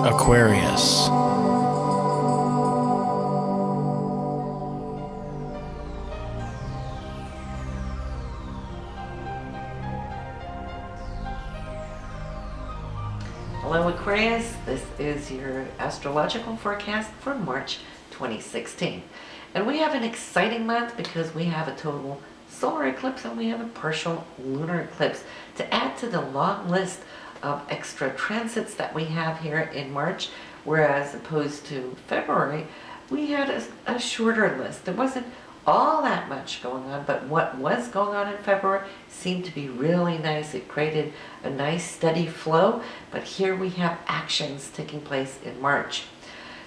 Aquarius. Hello Aquarius, this is your astrological forecast for March 2016. And we have an exciting month because we have a total solar eclipse and we have a partial lunar eclipse to add to the long list of extra transits that we have here in March, whereas opposed to February, we had a shorter list. There wasn't all that much going on, but what was going on in February seemed to be really nice. It created a nice steady flow, but here we have actions taking place in March.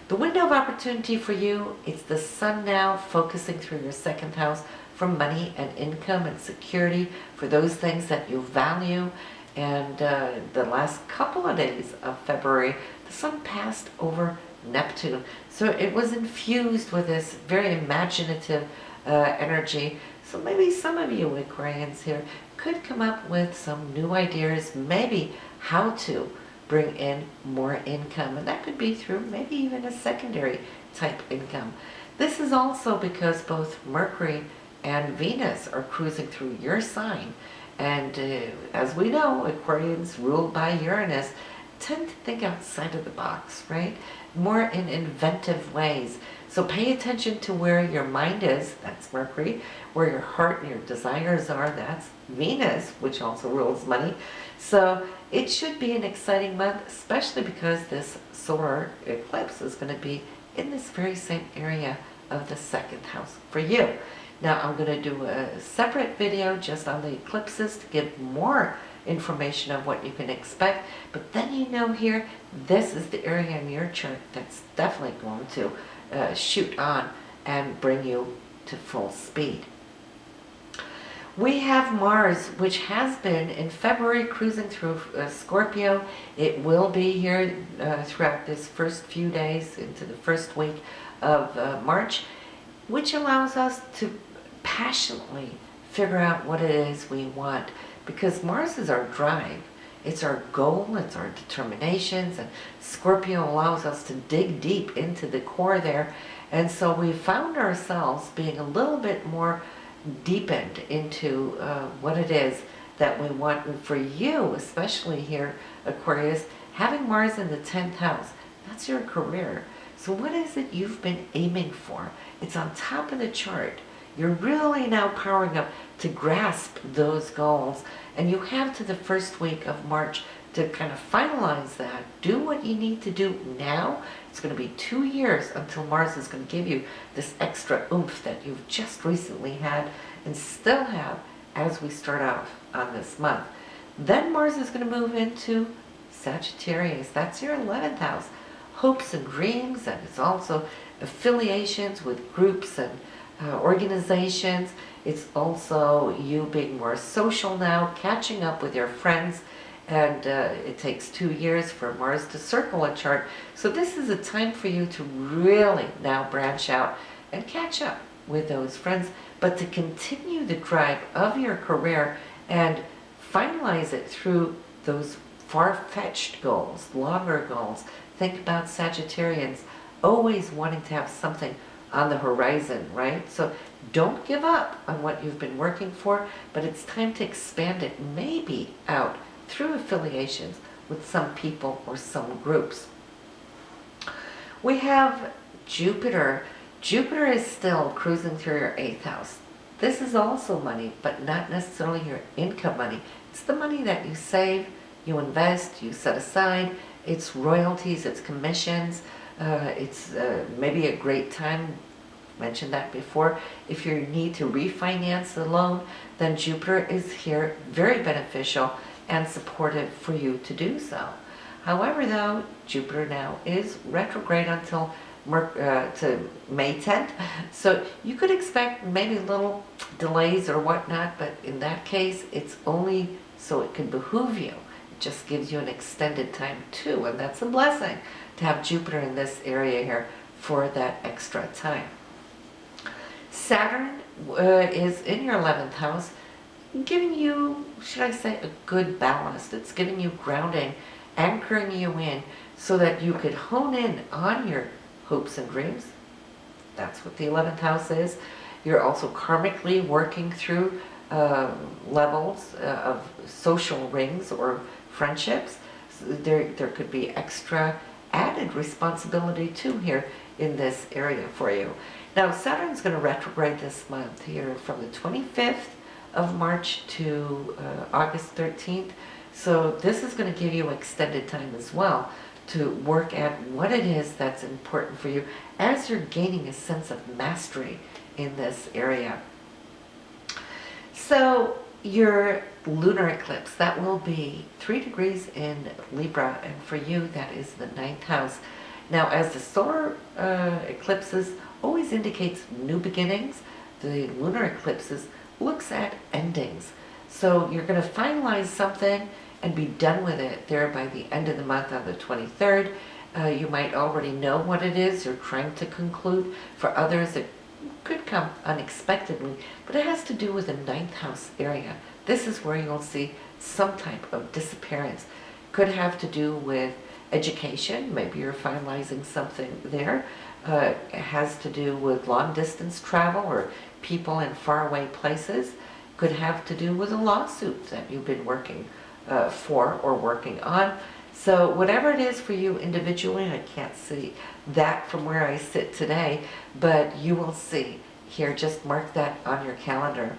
The window of opportunity for you, it's the sun now focusing through your second house for money and income and security, for those things that you value. And the last couple of days of February, the sun passed over Neptune. So it was infused with this very imaginative energy. So maybe some of you Aquarians here could come up with some new ideas, maybe how to bring in more income. And that could be through maybe even a secondary type income. This is also because both Mercury and Venus are cruising through your sign. And as we know, Aquarians ruled by Uranus tend to think outside of the box, right? More in inventive ways. So pay attention to where your mind is, that's Mercury, where your heart and your desires are, that's Venus, which also rules money. So it should be an exciting month, especially because this solar eclipse is going to be in this very same area of the second house for you. Now I'm going to do a separate video just on the eclipses to give more information of what you can expect, but then you know here, this is the area in your chart that's definitely going to shoot on and bring you to full speed. We have Mars, which has been in February cruising through Scorpio. It will be here throughout this first few days into the first week of March, which allows us to passionately figure out what it is we want, because Mars is our drive. It's our goal, it's our determinations, and Scorpio allows us to dig deep into the core there. And so we found ourselves being a little bit more deepened into what it is that we want. And for you, especially here, Aquarius, having Mars in the 10th house, that's your career. So what is it you've been aiming for? It's on top of the chart. You're really now powering up to grasp those goals. And you have to the first week of March to kind of finalize that. Do what you need to do now. It's going to be 2 years until Mars is going to give you this extra oomph that you've just recently had and still have as we start off on this month. Then Mars is going to move into Sagittarius. That's your 11th house. Hopes and dreams, and it's also affiliations with groups and organizations. It's also you being more social now, catching up with your friends, and it takes 2 years for Mars to circle a chart. So this is a time for you to really now branch out and catch up with those friends, but to continue the drive of your career and finalize it through those far-fetched goals, longer goals. Think about Sagittarians always wanting to have something on the horizon, right? So don't give up on what you've been working for, but it's time to expand it maybe out through affiliations with some people or some groups. We have Jupiter. Jupiter is still cruising through your 8th house. This is also money, but not necessarily your income money. It's the money that you save, you invest, you set aside. It's royalties, it's commissions. It's maybe a great time, mentioned that before, if you need to refinance the loan, then Jupiter is here very beneficial and supportive for you to do so. However though, Jupiter now is retrograde until to May 10th, so you could expect maybe little delays or whatnot, but in that case it's only so it can behoove you. It just gives you an extended time too, and that's a blessing to have Jupiter in this area here for that extra time. Saturn is in your 11th house, giving you, should I say, a good ballast. It's giving you grounding anchoring you in so that you could hone in on your hopes and dreams. That's what the 11th house is. You're also karmically working through levels of social rings or friendships. So there could be extra added responsibility too here in this area for you. Now Saturn's going to retrograde this month here from the 25th of March to August 13th. So this is going to give you extended time as well to work at what it is that's important for you as you're gaining a sense of mastery in this area. So your lunar eclipse, that will be 3 degrees in Libra, and for you that is the 9th house. Now as the solar eclipses always indicates new beginnings, the lunar eclipses looks at endings. So you're going to finalize something and be done with it there by the end of the month on the 23rd. You might already know what it is you're trying to conclude. For others, it could come unexpectedly, but it has to do with the 9th house area. This is where you'll see some type of disappearance. Could have to do with education. Maybe you're finalizing something there. It has to do with long distance travel or people in faraway places. Could have to do with a lawsuit that you've been working for or working on. So whatever it is for you individually, I can't see that from where I sit today, but you will see here. Just mark that on your calendar.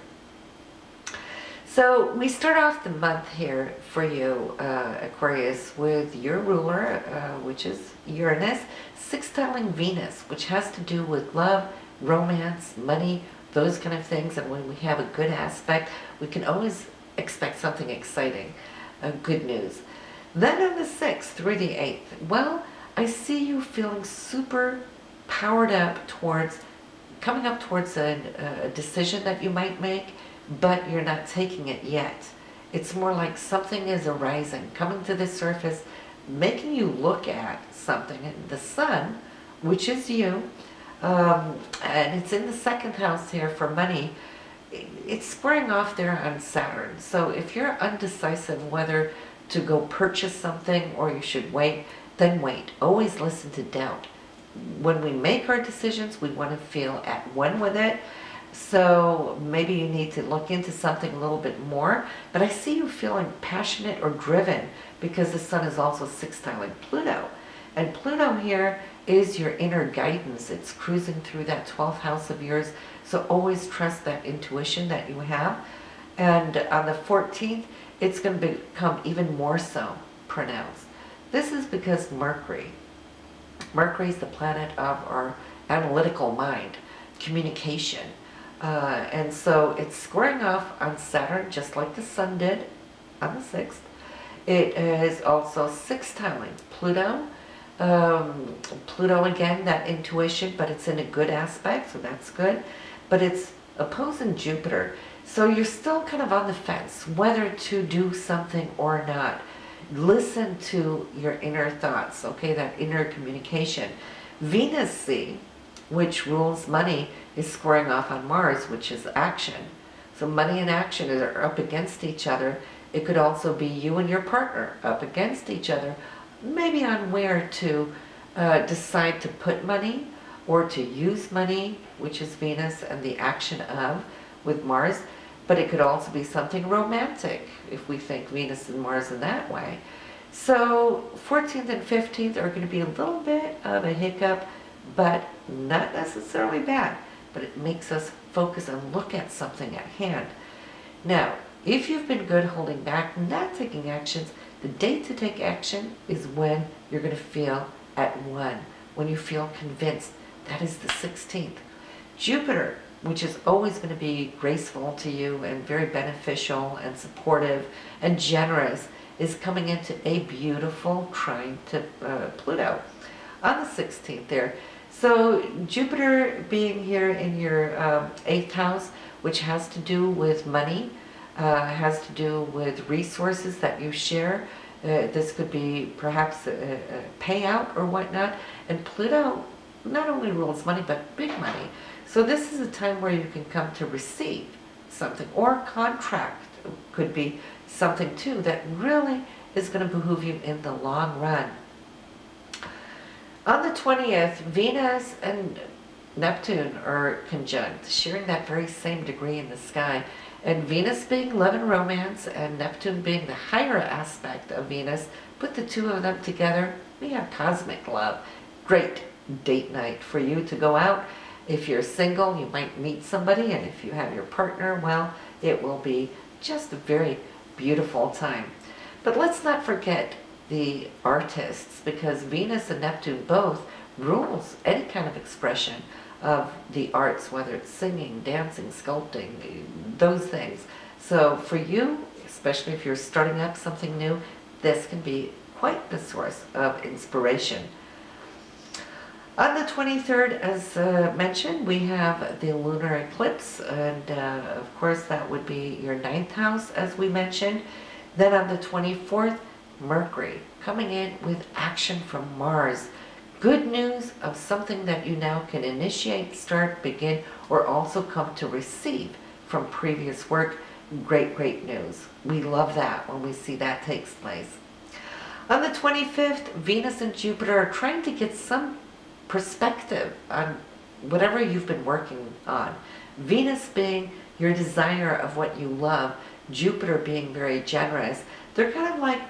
So we start off the month here for you, Aquarius, with your ruler, which is Uranus, sextiling Venus, which has to do with love, romance, money, those kind of things. And when we have a good aspect, we can always expect something exciting, good news. Then on the 6th through the 8th, well, I see you feeling super powered up towards, coming up towards a decision that you might make, but you're not taking it yet. It's more like something is arising, coming to the surface, making you look at something. And the sun, which is you, and it's in the 2nd house here for money, it's squaring off there on Saturn. So if you're undecisive whether to go purchase something or you should wait, then wait. Always listen to doubt. When we make our decisions, we want to feel at one with it. So maybe you need to look into something a little bit more. But I see you feeling passionate or driven because the sun is also sextiling Pluto. And Pluto here is your inner guidance. It's cruising through that 12th house of yours. So always trust that intuition that you have. And on the 14th, it's going to become even more so pronounced. This is because Mercury is the planet of our analytical mind, communication. And so it's squaring off on Saturn, just like the sun did on the 6th. It is also sextiling Pluto. Pluto, again, that intuition, but it's in a good aspect, so that's good. But it's opposing Jupiter. So you're still kind of on the fence whether to do something or not. Listen to your inner thoughts, okay, that inner communication. Venus, see, which rules money, is squaring off on Mars, which is action. So money and action are up against each other. It could also be you and your partner up against each other, maybe on where to decide to put money or to use money, which is Venus and the action of with Mars. But it could also be something romantic if we think Venus and Mars in that way. So 14th and 15th are going to be a little bit of a hiccup, but not necessarily bad. But it makes us focus and look at something at hand. Now, if you've been good holding back, not taking actions, the date to take action is when you're going to feel at one, when you feel convinced. That is the 16th. Jupiter, which is always going to be graceful to you and very beneficial and supportive and generous, is coming into a beautiful trine to Pluto on the 16th there. So Jupiter being here in your 8th house, which has to do with money, has to do with resources that you share. This could be perhaps a payout or whatnot. And Pluto not only rules money, but big money. So this is a time where you can come to receive something, or contract could be something too that really is going to behoove you in the long run. On the 20th, Venus and Neptune are conjunct, sharing that very same degree in the sky. And Venus being love and romance, and Neptune being the higher aspect of Venus, put the two of them together, we have cosmic love. Great date night for you to go out. If you're single, you might meet somebody, and if you have your partner, well, it will be just a very beautiful time. But let's not forget the artists, because Venus and Neptune both rules any kind of expression of the arts, whether it's singing, dancing, sculpting, those things. So for you, especially if you're starting up something new, this can be quite the source of inspiration. On the 23rd, as mentioned, we have the lunar eclipse, and of course that would be your 9th house, as we mentioned. Then on the 24th, Mercury coming in with action from Mars. Good news of something that you now can initiate, start, begin, or also come to receive from previous work. Great, great news. We love that when we see that takes place. On the 25th, Venus and Jupiter are trying to get some perspective on whatever you've been working on. Venus being your desire of what you love, Jupiter being very generous. They're kind of like,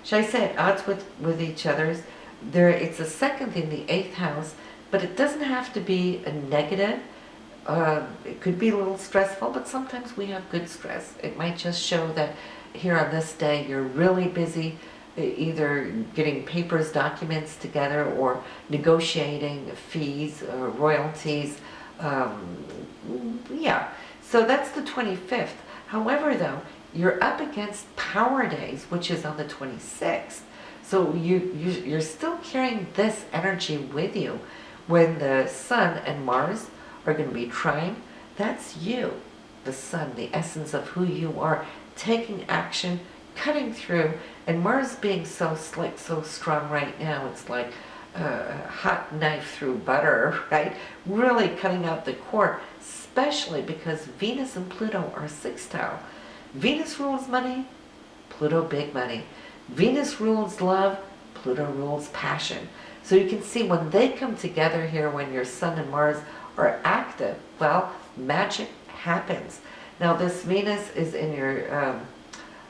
should I say, at odds with each other's. It's a second in the 8th house, but it doesn't have to be a negative. It could be a little stressful, but sometimes we have good stress. It might just show that here on this day you're really busy, either getting papers, documents together, or negotiating fees or royalties. Yeah, so that's the 25th. However, though, you're up against Power Days, which is on the 26th. So you're still carrying this energy with you when the Sun and Mars are going to be trine. That's you, the Sun, the essence of who you are, taking action, cutting through, and Mars being so slick, so strong right now, it's like a hot knife through butter, right? Really cutting out the core, especially because Venus and Pluto are sextile. Venus rules money, Pluto big money. Venus rules love, Pluto rules passion. So you can see when they come together here, when your Sun and Mars are active, well, magic happens. Now this Venus is in your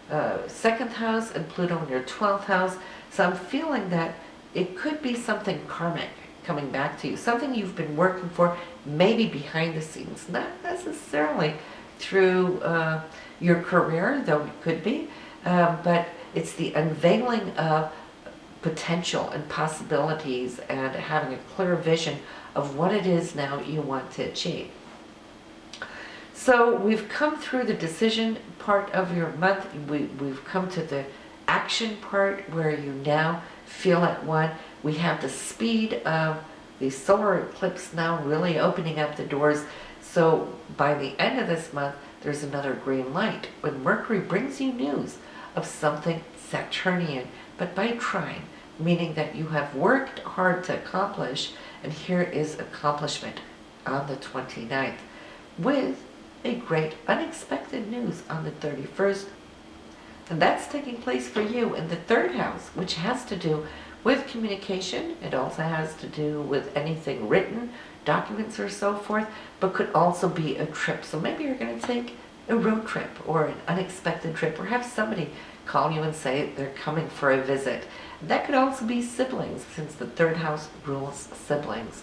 2nd house and Pluto in your 12th house. So I'm feeling that it could be something karmic coming back to you, something you've been working for, maybe behind the scenes, not necessarily through your career, though it could be, but it's the unveiling of potential and possibilities and having a clear vision of what it is now you want to achieve. So we've come through the decision part of your month. We've come to the action part where you now feel at one. We have the speed of the solar eclipse now really opening up the doors. So by the end of this month, there's another green light when Mercury brings you news of something Saturnian, but by trine, meaning that you have worked hard to accomplish, and here is accomplishment on the 29th with a great unexpected news on the 31st. And that's taking place for you in the 3rd house, which has to do with communication. It also has to do with anything written, documents or so forth, but could also be a trip. So maybe you're going to take a road trip or an unexpected trip, or have somebody call you and say they're coming for a visit. That could also be siblings, since the 3rd house rules siblings.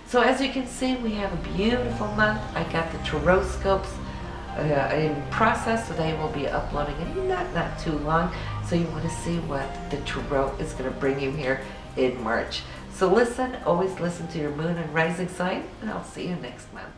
So as you can see, we have a beautiful month. I got the tarot scopes in process, so they will be uploading in not too long. So you want to see what the tarot is going to bring you here in March. So listen, always listen to your moon and rising sign, and I'll see you next month.